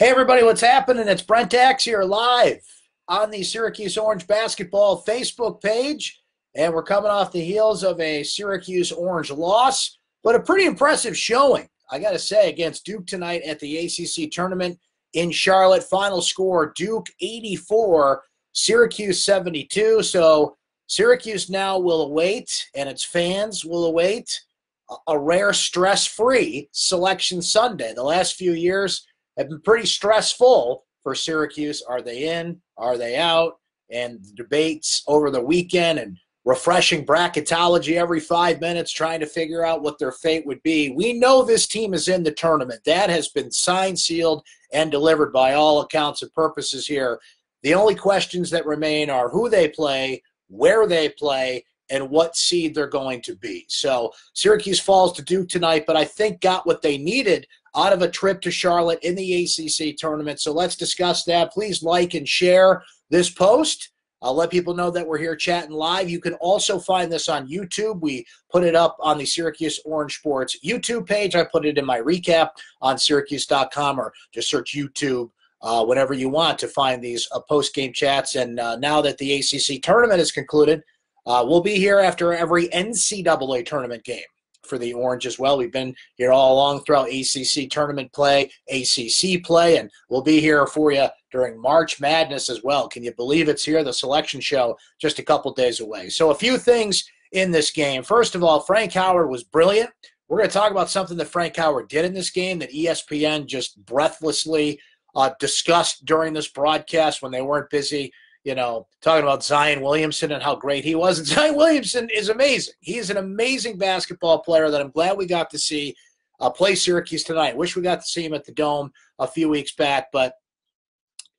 Hey everybody, what's happening? It's Brent Axe here live on the Syracuse Orange basketball Facebook page, and we're coming off the heels of a Syracuse Orange loss, but a pretty impressive showing, I got to say, against Duke tonight at the ACC Tournament in Charlotte. Final score, Duke 84, Syracuse 72. So Syracuse now will await, and its fans will await, a rare stress-free Selection Sunday. The last few years have been pretty stressful for Syracuse. Are they in? Are they out? And the debates over the weekend and refreshing bracketology every 5 minutes, trying to figure out what their fate would be. We know this team is in the tournament. That has been signed, sealed, and delivered by all accounts and purposes here. The only questions that remain are who they play, where they play, and what seed they're going to be. So Syracuse falls to Duke tonight, but I think got what they needed out of a trip to Charlotte in the ACC tournament. So let's discuss that. Please like and share this post. I'll let people know that we're here chatting live. You can also find this on YouTube. We put it up on the Syracuse Orange Sports YouTube page. I put it in my recap on syracuse.com, or just search YouTube whenever you want to find these post-game chats. And now that the ACC tournament is concluded, we'll be here after every NCAA tournament game for the Orange as well. We've been here all along throughout ACC tournament play, ACC play, and we'll be here for you during March Madness as well. Can you believe it's here? The selection show just a couple days away. So a few things in this game. First of all, Frank Howard was brilliant. We're going to talk about something that Frank Howard did in this game that ESPN just breathlessly discussed during this broadcast when they weren't busy, talking about Zion Williamson and how great he was. And Zion Williamson is amazing. He is an amazing basketball player that I'm glad we got to see play Syracuse tonight. Wish we got to see him at the Dome a few weeks back. But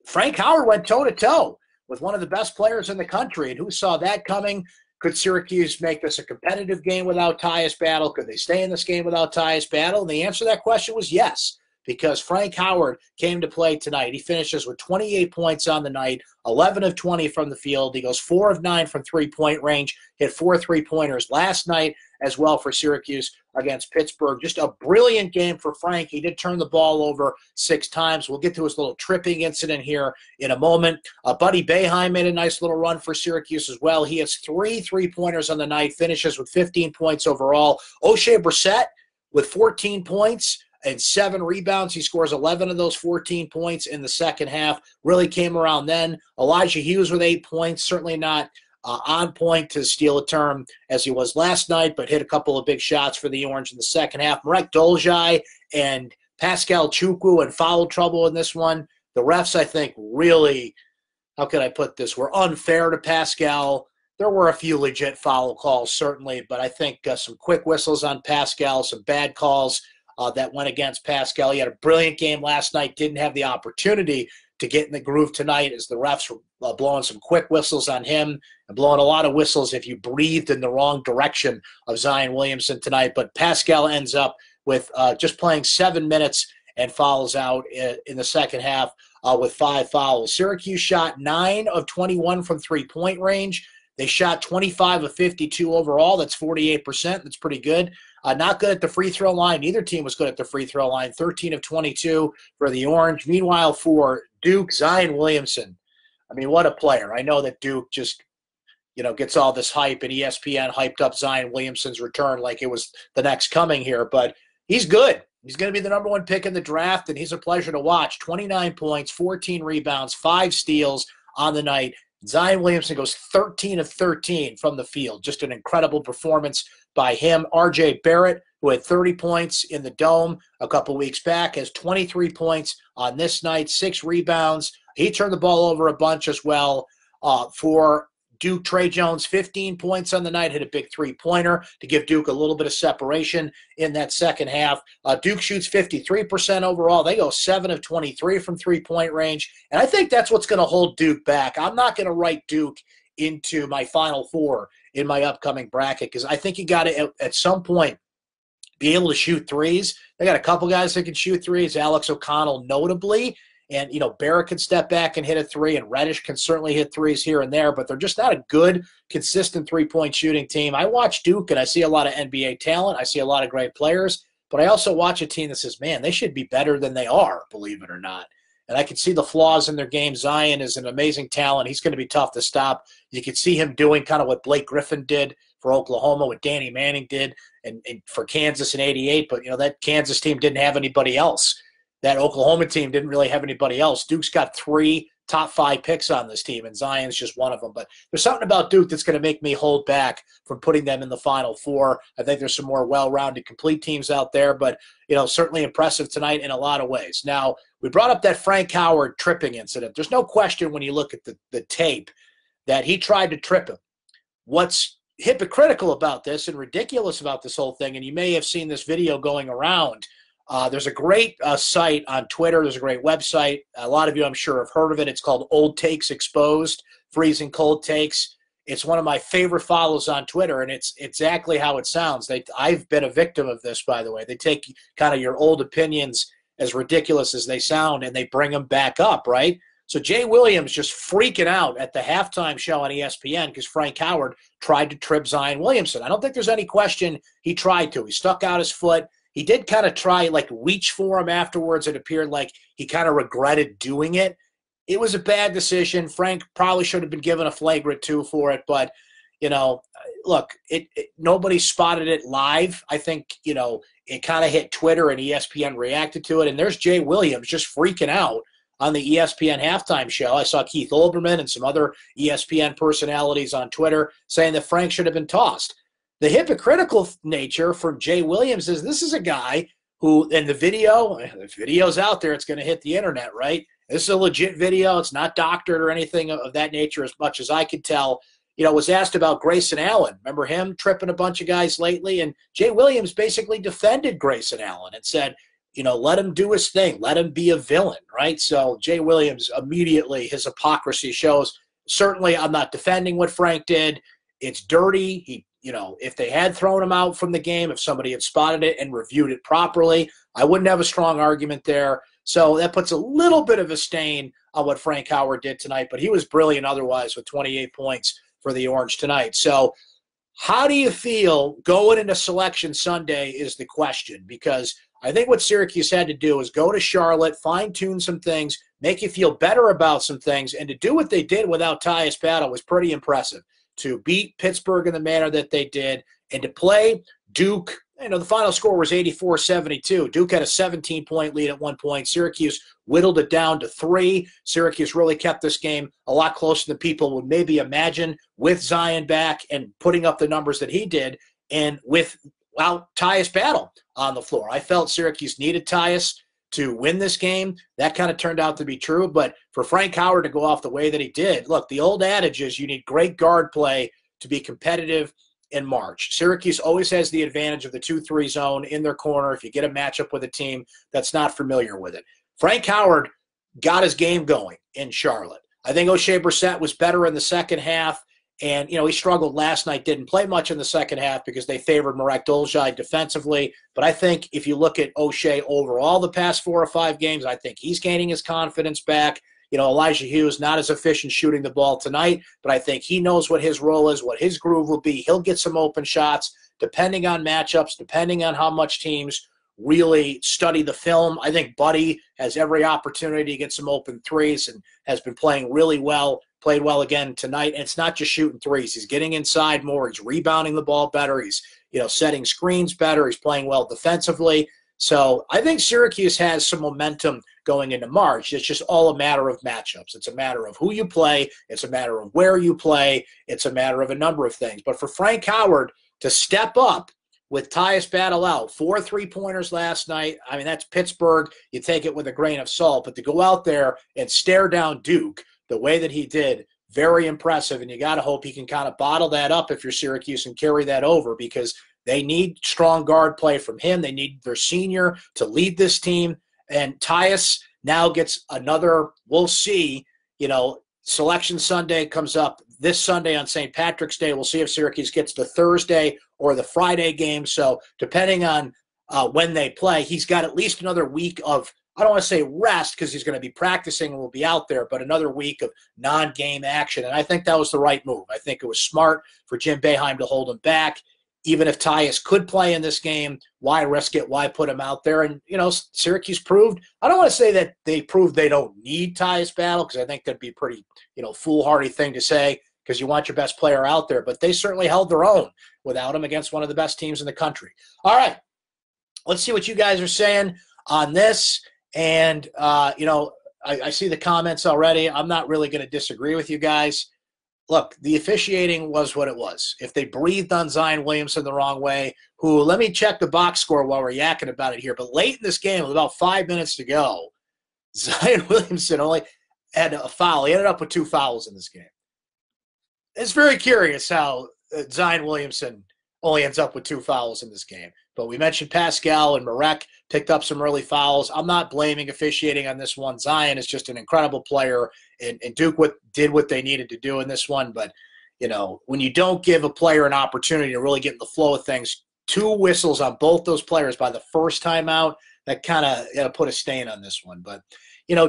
Frank Howard went toe-to-toe with one of the best players in the country. And who saw that coming? Could Syracuse make this a competitive game without Tyus Battle? Could they stay in this game without Tyus Battle? And the answer to that question was yes, because Frank Howard came to play tonight. He finishes with 28 points on the night, 11 of 20 from the field. He goes 4 of 9 from three-point range, hit 4 3-pointers last night as well for Syracuse against Pittsburgh. Just a brilliant game for Frank. He did turn the ball over 6 times. We'll get to his little tripping incident here in a moment. Buddy Boeheim made a nice little run for Syracuse as well. He has 3 3-pointers on the night, finishes with 15 points overall. O'Shea Brissett with 14 points and 7 rebounds. He scores 11 of those 14 points in the second half. Really came around then. Elijah Hughes with 8 points. Certainly not on point, to steal a term, as he was last night, but hit a couple of big shots for the Orange in the second half. Marek Dolezaj and Pascal Chukwu in foul trouble in this one. The refs, I think, really, how can I put this, were unfair to Pascal. There were a few legit foul calls, certainly, but I think some quick whistles on Pascal, some bad calls that went against Pascal. He had a brilliant game last night, didn't have the opportunity to get in the groove tonight as the refs were blowing some quick whistles on him and blowing a lot of whistles if you breathed in the wrong direction of Zion Williamson tonight. But Pascal ends up with just playing 7 minutes and fouls out in the second half with 5 fouls. Syracuse shot 9 of 21 from three-point range. They shot 25 of 52 overall. That's 48%. That's pretty good. Not good at the free throw line. Neither team was good at the free throw line. 13 of 22 for the Orange. Meanwhile, for Duke, Zion Williamson, I mean, what a player. I know that Duke just, gets all this hype, and ESPN hyped up Zion Williamson's return like it was the next coming here, but he's good. He's going to be the number 1 pick in the draft, and he's a pleasure to watch. 29 points, 14 rebounds, 5 steals on the night. Zion Williamson goes 13 of 13 from the field. Just an incredible performance by him. R.J. Barrett, who had 30 points in the Dome a couple weeks back, has 23 points on this night, 6 rebounds. He turned the ball over a bunch as well. For Duke, Trey Jones, 15 points on the night, hit a big 3-pointer to give Duke a little bit of separation in that second half. Duke shoots 53% overall. They go 7 of 23 from three-point range, and I think that's what's going to hold Duke back. I'm not going to write Duke into my Final Four in my upcoming bracket because I think you got to, at some point, be able to shoot threes. They got a couple guys that can shoot threes, Alex O'Connell notably. And, Barrett can step back and hit a 3, and Reddish can certainly hit threes here and there, but they're just not a good, consistent three-point shooting team. I watch Duke, and I see a lot of NBA talent. I see a lot of great players, but I also watch a team that says, man, they should be better than they are, believe it or not. and I can see the flaws in their game. Zion is an amazing talent. He's going to be tough to stop. You can see him doing kind of what Blake Griffin did for Oklahoma, what Danny Manning did, and for Kansas in '88. But, that Kansas team didn't have anybody else. That Oklahoma team didn't really have anybody else. Duke's got 3 top 5 picks on this team, and Zion's just one of them. But there's something about Duke that's going to make me hold back from putting them in the Final Four. I think there's some more well-rounded, complete teams out there, but, certainly impressive tonight in a lot of ways. Now, we brought up that Frank Howard tripping incident. There's no question when you look at the tape that he tried to trip him. What's hypocritical about this and ridiculous about this whole thing, and you may have seen this video going around, there's a great site on Twitter. There's a great website. A lot of you, I'm sure, have heard of it. It's called Old Takes Exposed, Freezing Cold Takes. It's one of my favorite follows on Twitter, and it's exactly how it sounds. I've been a victim of this, by the way. They take kind of your old opinions, as ridiculous as they sound, and they bring them back up, right? So Jay Williams just freaking out at the halftime show on ESPN because Frank Howard tried to trip Zion Williamson. I don't think there's any question he tried to. He stuck out his foot. He did kind of try, reach for him afterwards. It appeared like he kind of regretted doing it. It was a bad decision. Frank probably should have been given a flagrant 2 for it. But, look, nobody spotted it live. I think, it kind of hit Twitter and ESPN reacted to it. And there's Jay Williams just freaking out on the ESPN halftime show. I saw Keith Olbermann and some other ESPN personalities on Twitter saying that Frank should have been tossed. The hypocritical nature from Jay Williams is this is a guy who, in the video's out there, it's going to hit the internet, right? This is a legit video. It's not doctored or anything of that nature as much as I could tell. Was asked about Grayson Allen. Remember him tripping a bunch of guys lately? And Jay Williams basically defended Grayson Allen and said, let him do his thing. Let him be a villain, right? So Jay Williams immediately, his hypocrisy shows. Certainly I'm not defending what Frank did. It's dirty. If they had thrown him out from the game, if somebody had spotted it and reviewed it properly, I wouldn't have a strong argument there. So that puts a little bit of a stain on what Frank Howard did tonight, but he was brilliant otherwise with 28 points for the Orange tonight. So how do you feel going into Selection Sunday is the question, because I think what Syracuse had to do is go to Charlotte, fine-tune some things, make you feel better about some things, and to do what they did without Tyus Battle was pretty impressive. To beat Pittsburgh in the manner that they did and to play Duke. The final score was 84-72. Duke had a 17-point lead at one point. Syracuse whittled it down to 3. Syracuse really kept this game a lot closer than people would maybe imagine with Zion back and putting up the numbers that he did and without Tyus Battle on the floor. I felt Syracuse needed Tyus to win this game. That kind of turned out to be true. But for Frank Howard to go off the way that he did, look, the old adage is you need great guard play to be competitive in March. Syracuse always has the advantage of the 2-3 zone in their corner if you get a matchup with a team that's not familiar with it. Frank Howard got his game going in Charlotte. I think O'Shea Brissett was better in the second half. And, he struggled last night, didn't play much in the second half because they favored Marek Dolezaj defensively. But I think if you look at O'Shea overall the past 4 or 5 games, I think he's gaining his confidence back. Elijah Hughes, not as efficient shooting the ball tonight, but I think he knows what his role is, what his groove will be. He'll get some open shots depending on matchups, depending on how much teams really study the film. I think Buddy has every opportunity to get some open threes and has been playing really well. Played well again tonight, and it's not just shooting threes. He's getting inside more. He's rebounding the ball better. He's, setting screens better. He's playing well defensively. So I think Syracuse has some momentum going into March. It's just all a matter of matchups. It's a matter of who you play. It's a matter of where you play. It's a matter of a number of things. But for Frank Howard to step up with Tyus Battle out, 4 3-pointers last night. I mean, that's Pittsburgh. You take it with a grain of salt. But to go out there and stare down Duke the way that he did, very impressive, and you got to hope he can kind of bottle that up if you're Syracuse and carry that over, because they need strong guard play from him. They need their senior to lead this team, and Tyus now gets another, we'll see, Selection Sunday comes up this Sunday on St. Patrick's Day. We'll see if Syracuse gets the Thursday or the Friday game, so depending on when they play, he's got at least another week of, I don't want to say rest because he's going to be practicing and will be out there, but another week of non-game action. And I think that was the right move. I think it was smart for Jim Boeheim to hold him back. even if Tyus could play in this game, why risk it? Why put him out there? And, Syracuse proved, I don't want to say that they proved they don't need Tyus Battle, because I think that'd be a pretty, foolhardy thing to say, because you want your best player out there. But they certainly held their own without him against one of the best teams in the country. All right, let's see what you guys are saying on this. And, I see the comments already. I'm not really going to disagree with you guys. Look, the officiating was what it was. If they breathed on Zion Williamson the wrong way, let me check the box score while we're yakking about it here, but late in this game, with about 5 minutes to go, Zion Williamson only had a foul. He ended up with 2 fouls in this game. It's very curious how Zion Williamson only ends up with 2 fouls in this game. But we mentioned Pascal and Marek picked up some early fouls. I'm not blaming officiating on this one. Zion is just an incredible player, and Duke did what they needed to do in this one. But, when you don't give a player an opportunity to really get in the flow of things, 2 whistles on both those players by the first time out, that kind of put a stain on this one. But,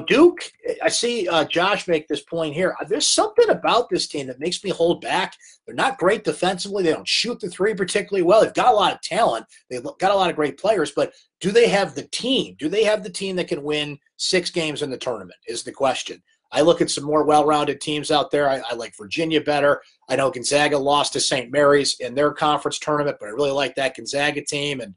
Duke, I see Josh make this point here. There's something about this team that makes me hold back. They're not great defensively. They don't shoot the 3 particularly well. They've got a lot of talent. They've got a lot of great players. But do they have the team? Do they have the team that can win 6 games in the tournament is the question. I look at some more well-rounded teams out there. I like Virginia better. I know Gonzaga lost to St. Mary's in their conference tournament, but I really like that Gonzaga team. And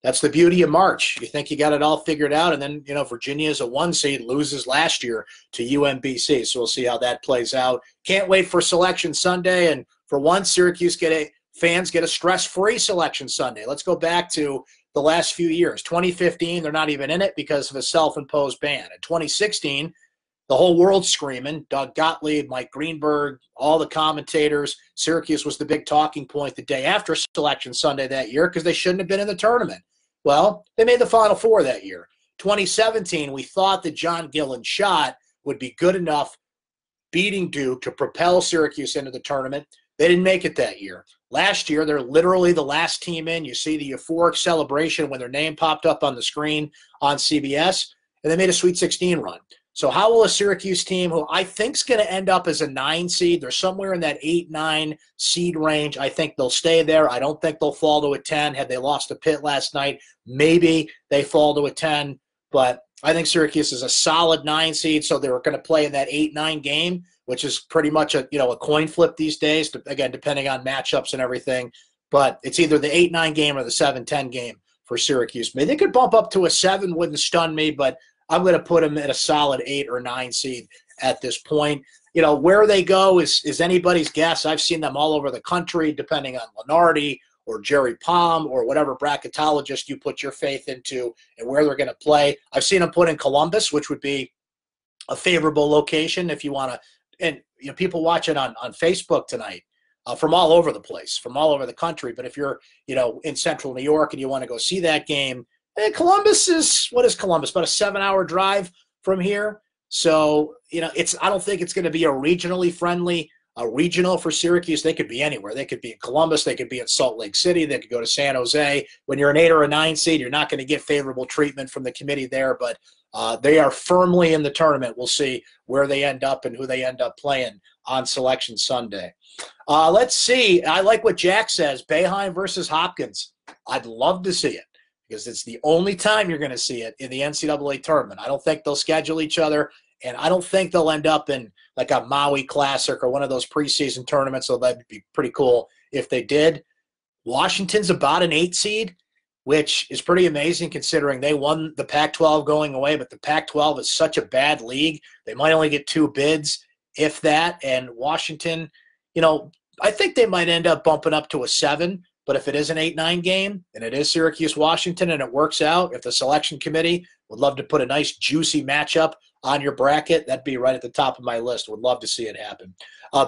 that's the beauty of March. You think you got it all figured out, and then, Virginia is a 1 seed, loses last year to UMBC. So we'll see how that plays out. Can't wait for Selection Sunday. And for once, Syracuse fans get a stress-free Selection Sunday. Let's go back to the last few years. 2015, they're not even in it because of a self-imposed ban. In 2016, the whole world's screaming. Doug Gottlieb, Mike Greenberg, all the commentators. Syracuse was the big talking point the day after Selection Sunday that year because they shouldn't have been in the tournament. Well, they made the Final Four that year. 2017, we thought that John Gillen's shot would be good enough beating Duke to propel Syracuse into the tournament. They didn't make it that year. Last year, they're literally the last team in. You see the euphoric celebration when their name popped up on the screen on CBS, and they made a Sweet 16 run. So how will a Syracuse team, who I think is going to end up as a 9 seed, they're somewhere in that 8-9 seed range. I think they'll stay there. I don't think they'll fall to a 10. Had they lost to Pitt last night, maybe they fall to a 10. But I think Syracuse is a solid 9 seed, so they're going to play in that 8-9 game, which is pretty much a coin flip these days, again, depending on matchups and everything. But it's either the 8-9 game or the 7-10 game for Syracuse. Maybe they could bump up to a 7, wouldn't stun me, but I'm going to put them at a solid 8 or 9 seed at this point. Where they go is anybody's guess. I've seen them all over the country, depending on Lenardi or Jerry Palm or whatever bracketologist you put your faith into and where they're going to play. I've seen them put in Columbus, which would be a favorable location if you want to. And people watch it on Facebook tonight from all over the place, from all over the country. But if you're in central New York and you want to go see that game, Columbus is, what is Columbus? About a 7-hour drive from here. So, I don't think it's going to be a regionally friendly regional for Syracuse. They could be anywhere. They could be in Columbus. They could be in Salt Lake City. They could go to San Jose. When you're an 8 or a 9 seed, you're not going to get favorable treatment from the committee there, but they are firmly in the tournament. We'll see where they end up and who they end up playing on Selection Sunday. Let's see. I like what Jack says, Boeheim versus Hopkins. I'd love to see it, because it's the only time you're going to see it in the NCAA tournament. I don't think they'll schedule each other, and I don't think they'll end up in like a Maui Classic or one of those preseason tournaments, so that'd be pretty cool if they did. Washington's about an 8 seed, which is pretty amazing considering they won the Pac-12 going away, but the Pac-12 is such a bad league. They might only get 2 bids, if that, and Washington, I think they might end up bumping up to a 7. But if it is an 8-9 game, and it is Syracuse-Washington, and it works out, if the selection committee would love to put a nice, juicy matchup on your bracket, that'd be right at the top of my list. Would love to see it happen.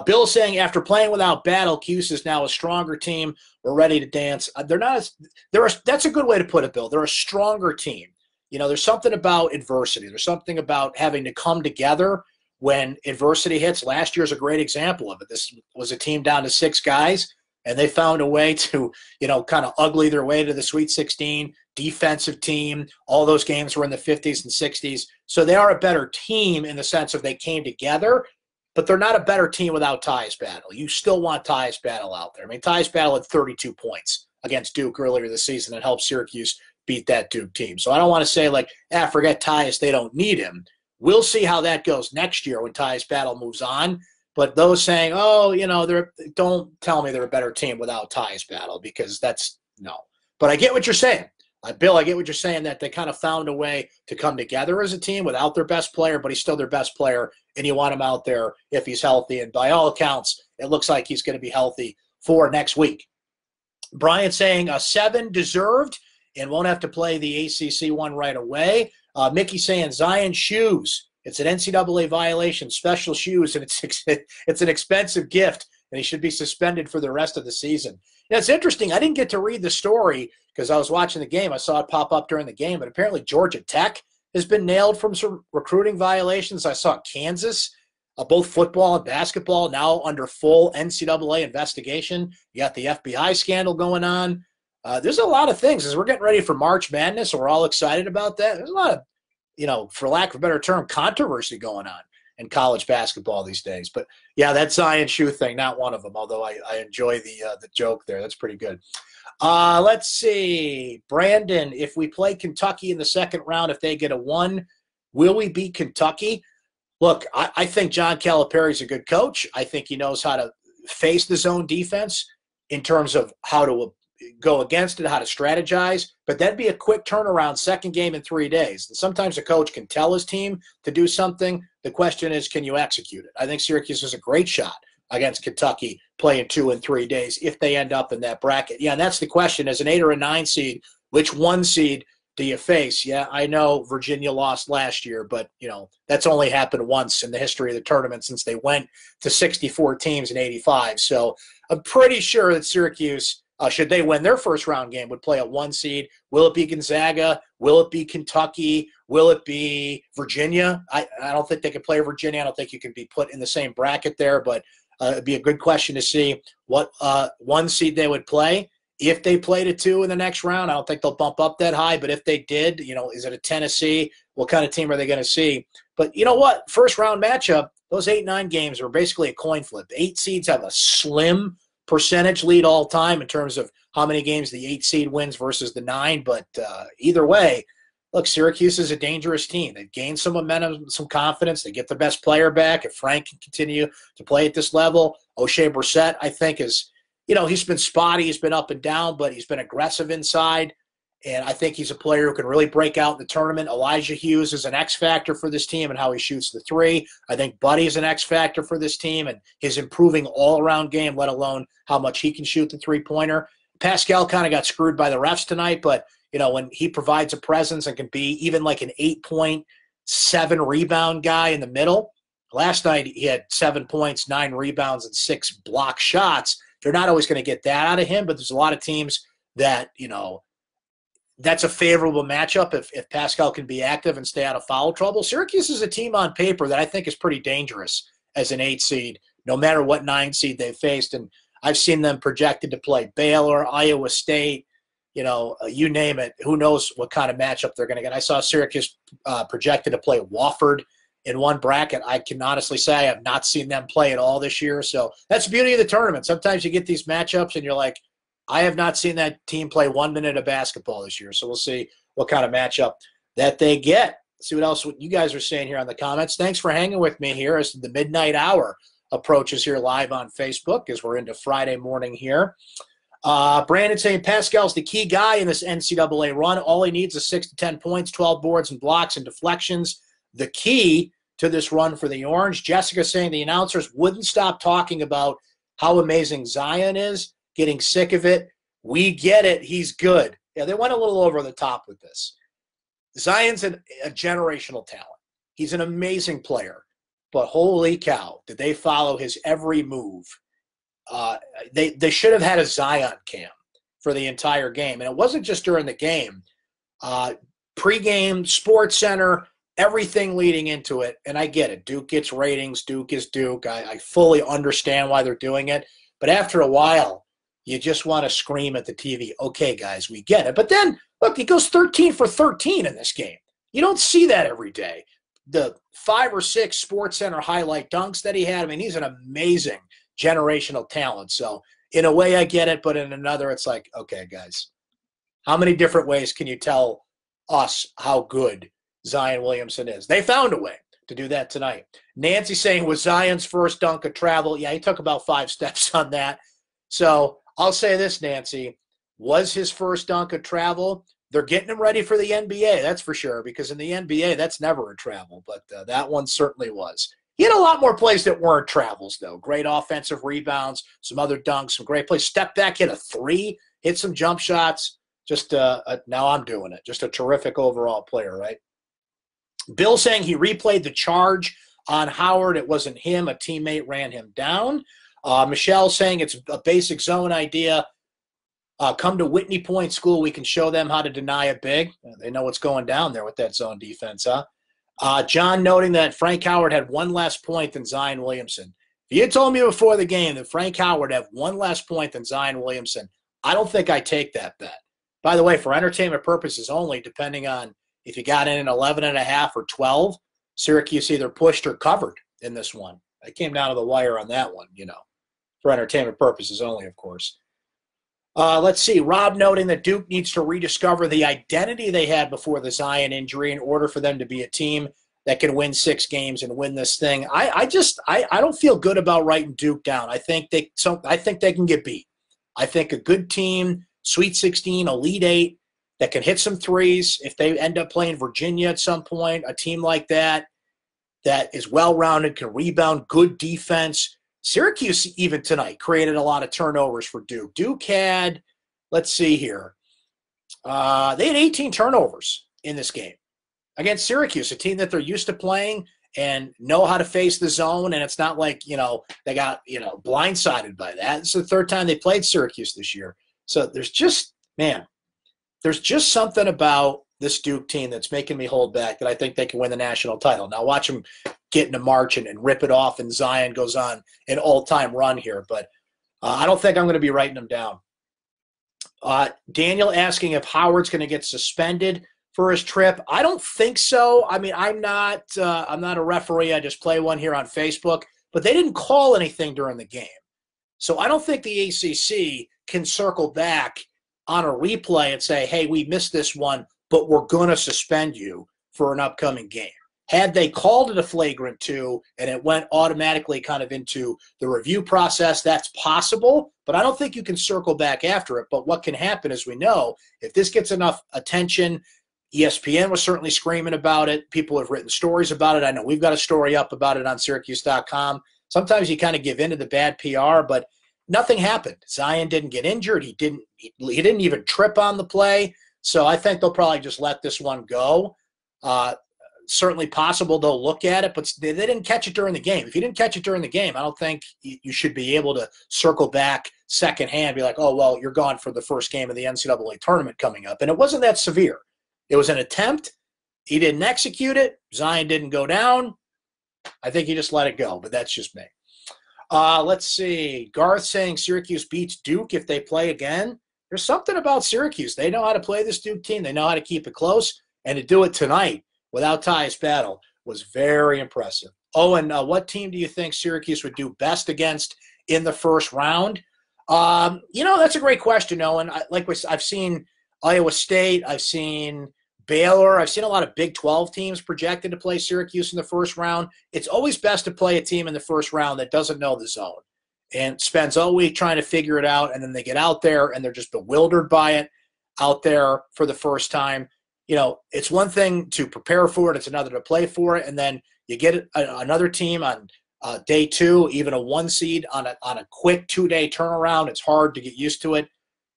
Bill saying, after playing without Battle, Cuse is now a stronger team. We're ready to dance. That's a good way to put it, Bill. They're a stronger team. There's something about adversity. There's something about having to come together when adversity hits. Last year's a great example of it. This was a team down to 6 guys, and they found a way to, kind of ugly their way to the Sweet 16, defensive team. All those games were in the 50s and 60s. So they are a better team in the sense of they came together. but they're not a better team without Tyus Battle. You still want Tyus Battle out there. I mean, Tyus Battle had 32 points against Duke earlier this season and helped Syracuse beat that Duke team. So I don't want to say like, forget Tyus, they don't need him. We'll see how that goes next year when Tyus Battle moves on. But those saying, don't tell me they're a better team without Tyus Battle, because that's no. But I get what you're saying. Bill, I get what you're saying, that they kind of found a way to come together as a team without their best player, but he's still their best player, and you want him out there if he's healthy. And by all accounts, it looks like he's going to be healthy for next week. Brian saying 7 deserved and won't have to play the ACC one right away. Mickey saying Zion shoes. It's an NCAA violation, special shoes, and it's an expensive gift, and he should be suspended for the rest of the season. It's interesting. I didn't get to read the story because I was watching the game. I saw it pop up during the game, but apparently Georgia Tech has been nailed from some recruiting violations. I saw Kansas, both football and basketball, now under full NCAA investigation. You got the FBI scandal going on. There's a lot of things. As we're getting ready for March Madness, and we're all excited about that, there's a lot of, for lack of a better term, controversy going on in college basketball these days. But, yeah, that Zion shoe thing, not one of them, although I enjoy the joke there. That's pretty good. Let's see. Brandon, if we play Kentucky in the second round, if they get a 1, will we beat Kentucky? Look, I think John Calipari's a good coach. I think he knows how to face the zone defense in terms of how to go against it, how to strategize, but that'd be a quick turnaround, second game in 3 days. And sometimes a coach can tell his team to do something. The question is, can you execute it? I think Syracuse has a great shot against Kentucky playing 2 and 3 days if they end up in that bracket. Yeah, and that's the question. As an 8 or a 9 seed, which 1 seed do you face? Yeah, I know Virginia lost last year, but, that's only happened once in the history of the tournament since they went to 64 teams in 85. So I'm pretty sure that Syracuse, should they win their first round game, would play a 1 seed. Will it be Gonzaga? Will it be Kentucky? Will it be Virginia? I don't think they could play Virginia. I don't think you can be put in the same bracket there, but it'd be a good question to see what 1 seed they would play. If they played a 2 in the next round, I don't think they'll bump up that high, but if they did, is it a Tennessee? What kind of team are they going to see? But you know what? First round matchup, those 8-9 games were basically a coin flip. The 8 seeds have a slim percentage lead all time in terms of how many games the 8 seed wins versus the 9. But either way, look, Syracuse is a dangerous team. They've gained some momentum, some confidence. They get the best player back. If Frank can continue to play at this level, O'Shea Brissett, I think, is, he's been spotty. He's been up and down, but he's been aggressive inside. And I think he's a player who can really break out in the tournament. Elijah Hughes is an X factor for this team and how he shoots the 3. I think Buddy is an X factor for this team and his improving all-around game, let alone how much he can shoot the 3-pointer. Pascal kind of got screwed by the refs tonight, but, when he provides a presence and can be even like an 8.7 rebound guy in the middle. Last night he had 7 points, 9 rebounds, and 6 block shots. You're not always going to get that out of him, but there's a lot of teams that, that's a favorable matchup if Pascal can be active and stay out of foul trouble. Syracuse is a team on paper that I think is pretty dangerous as an 8 seed, no matter what 9 seed they faced. And I've seen them projected to play Baylor, Iowa State, you name it. Who knows what kind of matchup they're going to get. I saw Syracuse projected to play Wofford in one bracket. I can honestly say I have not seen them play at all this year. So that's the beauty of the tournament. Sometimes you get these matchups and you're like, I have not seen that team play 1 minute of basketball this year. So we'll see what kind of matchup that they get. See what you guys are saying here on the comments. Thanks for hanging with me here as the midnight hour approaches here live on Facebook as we're into Friday morning here. Brandon saying Pascal's the key guy in this NCAA run. All he needs is 6 to 10 points, 12 boards and blocks and deflections. The key to this run for the Orange. Jessica saying the announcers wouldn't stop talking about how amazing Zion is. Getting sick of it. We get it. He's good. Yeah, they went a little over the top with this. Zion's a generational talent. He's an amazing player. But holy cow, did they follow his every move? They should have had a Zion cam for the entire game. And it wasn't just during the game. Pre-game, Sports Center, everything leading into it. And I get it. Duke gets ratings. Duke is Duke. I fully understand why they're doing it. But after a while, you just want to scream at the TV, okay, guys, we get it. But then, look, he goes 13 for 13 in this game. You don't see that every day. the 5 or 6 Sports Center highlight dunks that he had, I mean, he's an amazing generational talent. So in a way I get it, but in another it's like, okay, guys, how many different ways can you tell us how good Zion Williamson is? They found a way to do that tonight. Nancy saying, was Zion's first dunk a travel? Yeah, he took about 5 steps on that. So I'll say this, Nancy, was his first dunk a travel? They're getting him ready for the NBA, that's for sure, because in the NBA, that's never a travel, but that one certainly was. He had a lot more plays that weren't travels, though. Great offensive rebounds, some other dunks, some great plays. Step back, hit a 3, hit some jump shots. Just now I'm doing it. Just a terrific overall player, right? Bill saying he replayed the charge on Howard. It wasn't him. A teammate ran him down. Michelle saying it's a basic zone idea. Come to Whitney Point School. We can show them how to deny a big. They know what's going down there with that zone defense, huh? John noting that Frank Howard had 1 less point than Zion Williamson. If you had told me before the game that Frank Howard had 1 less point than Zion Williamson, I don't think I'd take that bet. By the way, for entertainment purposes only, depending on if you got in an 11.5 or 12, Syracuse either pushed or covered in this one. I came down to the wire on that one, for entertainment purposes only, of course. Let's see. Rob noting that Duke needs to rediscover the identity they had before the Zion injury in order for them to be a team that can win 6 games and win this thing. I don't feel good about writing Duke down. I think they can get beat. I think a good team, Sweet 16, Elite 8, that can hit some threes. If they end up playing Virginia at some point, a team like that is well-rounded, can rebound, good defense. Syracuse, even tonight, created a lot of turnovers for Duke. Duke had, let's see here, they had 18 turnovers in this game against Syracuse, a team that they're used to playing and know how to face the zone, and it's not like, they got, blindsided by that. It's the 3rd time they played Syracuse this year. So there's just something about this Duke team that's making me hold back that I think they can win the national title. Now watch them get into March and rip it off, and Zion goes on an all-time run here. But I don't think I'm going to be writing them down. Daniel asking if Howard's going to get suspended for his trip. I don't think so. I mean, I'm not a referee. I just play one here on Facebook. But they didn't call anything during the game. So I don't think the ACC can circle back on a replay and say, hey, we missed this one, but we're going to suspend you for an upcoming game. Had they called it a flagrant 2 and it went automatically kind of into the review process, that's possible, but I don't think you can circle back after it. But what can happen, as we know, if this gets enough attention, ESPN was certainly screaming about it. People have written stories about it. I know we've got a story up about it on syracuse.com. Sometimes you kind of give in to the bad PR, but nothing happened. Zion didn't get injured. He didn't even trip on the play. So I think they'll probably just let this one go. Certainly possible they'll look at it, but they didn't catch it during the game. If you didn't catch it during the game, I don't think you should be able to circle back secondhand, be like, oh, well, you're gone for the first game of the NCAA tournament coming up. And it wasn't that severe. It was an attempt. He didn't execute it. Zion didn't go down. I think he just let it go, but that's just me. Let's see. Garth saying Syracuse beats Duke if they play again. There's something about Syracuse. They know how to play this Duke team. They know how to keep it close. And to do it tonight without Tyus Battle was very impressive. Oh, and what team do you think Syracuse would do best against in the first round? That's a great question, Owen. I've seen Iowa State. I've seen Baylor. I've seen a lot of Big 12 teams projected to play Syracuse in the first round. It's always best to play a team in the first round that doesn't know the zone and spends all week trying to figure it out, and then they get out there and they're just bewildered by it out there for the first time. It's one thing to prepare for it. It's another to play for it. And then you get another team on day 2, even a 1 seed on a quick 2-day turnaround. It's hard to get used to it.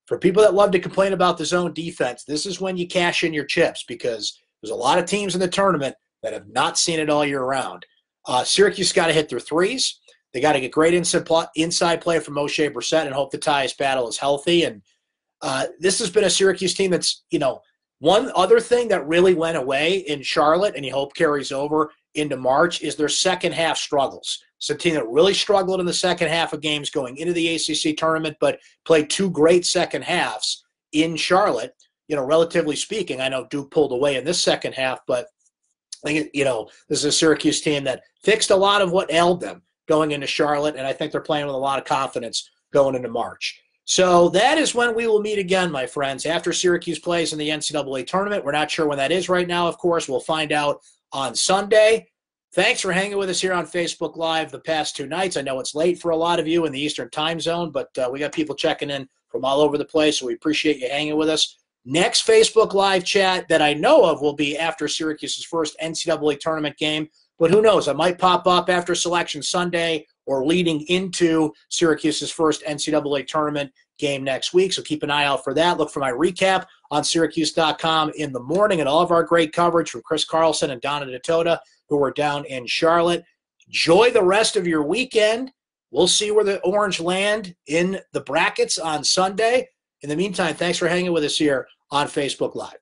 For people that love to complain about the zone defense, this is when you cash in your chips, because there's a lot of teams in the tournament that have not seen it all year round. Syracuse got to hit their threes. They got to get great inside play from Moshe Brissett and hope the Tyus Battle is healthy. And this has been a Syracuse team that's, one other thing that really went away in Charlotte, and you hope carries over into March, is their second half struggles. It's a team that really struggled in the second half of games going into the ACC tournament, but played 2 great second halves in Charlotte, relatively speaking. I know Duke pulled away in this second half, but This is a Syracuse team that fixed a lot of what ailed them going into Charlotte, and I think they're playing with a lot of confidence going into March. So that is when we will meet again, my friends, after Syracuse plays in the NCAA tournament. We're not sure when that is right now, of course. We'll find out on Sunday. Thanks for hanging with us here on Facebook Live the past 2 nights. I know it's late for a lot of you in the Eastern time zone, but we got people checking in from all over the place, so we appreciate you hanging with us. Next Facebook Live chat that I know of will be after Syracuse's first NCAA tournament game, but who knows? I might pop up after Selection Sunday or leading into Syracuse's first NCAA tournament game next week, so keep an eye out for that. Look for my recap on syracuse.com in the morning and all of our great coverage from Chris Carlson and Donna DeToda, who are down in Charlotte. Enjoy the rest of your weekend. We'll see where the Orange land in the brackets on Sunday. In the meantime, thanks for hanging with us here on Facebook Live.